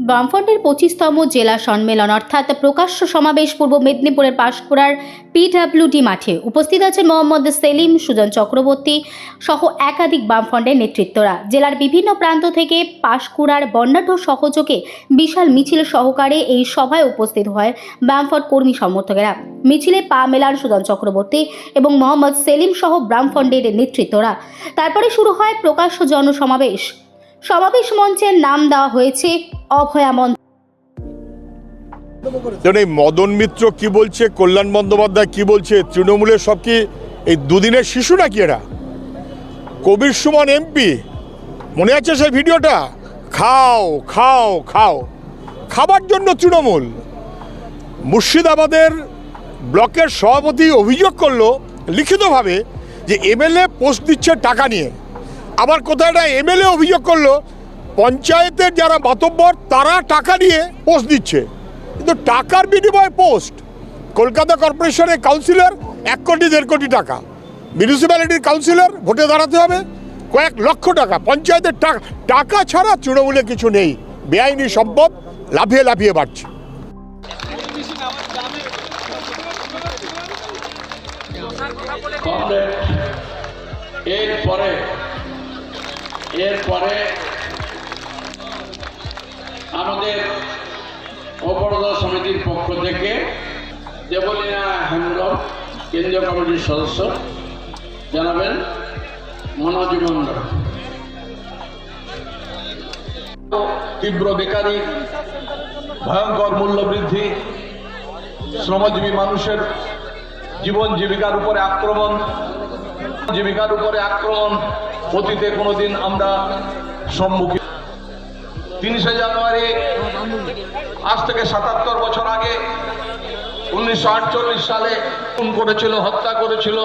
বামফ্রন্টের 25তম জেলা সম্মেলন অর্থাৎ প্রকাশ্য সমাবেশ পূর্ব মেদিনীপুরের পাঁশকুড়ার পিডব্লিউডি মাঠে উপস্থিত আছেন মোহাম্মদ সেলিম, সুজন চক্রবর্তী সহ একাধিক বামফ্রন্টের নেতৃত্বরা। জেলার বিভিন্ন প্রান্ত থেকে পাঁশকুড়ার বর্ণাঢ্য সহযোগে বিশাল মিছিল সহকারে এই সভায় উপস্থিত হয় বামফ্রন্ট কর্মী সমর্থকেরা। মিছিলে পা মেলান সুজন চক্রবর্তী এবং মোহাম্মদ সেলিম সহ বামফ্রন্টের নেতৃত্বরা। তারপরে শুরু হয় প্রকাশ্য জনসমাবেশ। সমাবেশ মঞ্চের নাম দেওয়া হয়েছে অভয়া মঞ্চ। এই মদন মিত্র কি বলছে, কল্যাণ বন্দ্যোপাধ্যায় কি বলছে, তৃণমূলের সব কি এই দুদিনের শিশু নাকি এরা? কবির সুমন এমপি, মনে আছে সেই ভিডিওটা? খাও খাও খাও, খাবার জন্য তৃণমূল। মুর্শিদাবাদের ব্লকের সভাপতি অভিযোগ করলো লিখিতভাবে যে এমএলএ পোস্ট দিচ্ছে টাকা নিয়ে। আবার কোথায় একটা এমএলএ অভিযোগ করলো পঞ্চায়েতের যারা মাতব্বর তারা টাকা নিয়ে পোস্ট দিচ্ছে। কিন্তু টাকার বিনিময়ে পোস্ট। কলকাতা কর্পোরেশনের কাউন্সিলর 1 কোটি 1.5 কোটি টাকা, মিউনিসিপ্যালিটির কাউন্সিলর ভোটে দাঁড়াতে হবে কয়েক লক্ষ টাকা। পঞ্চায়েতের টাকা ছাড়া তৃণমূলে কিছু নেই। বেআইনি সম্পদ লাফিয়ে লাফিয়ে বাড়ছে। এরপরে আমাদের অপরাধ সমিতির পক্ষ থেকে দেবলীনা হেমব্রম কেন্দ্রীয় কমিটির সদস্য জানাবেন মনোজ মন্ডল। তীব্র বেকারি, ভয়ঙ্কর মূল্যবৃদ্ধি, শ্রমজীবী মানুষের জীবন জীবিকার উপরে আক্রমণ, অতীতে কোনোদিন আমরা সম্মুখীন। 30শে জানুয়ারি আজ থেকে 77 বছর আগে 1948 সালে খুন করেছিল, হত্যা করেছিল।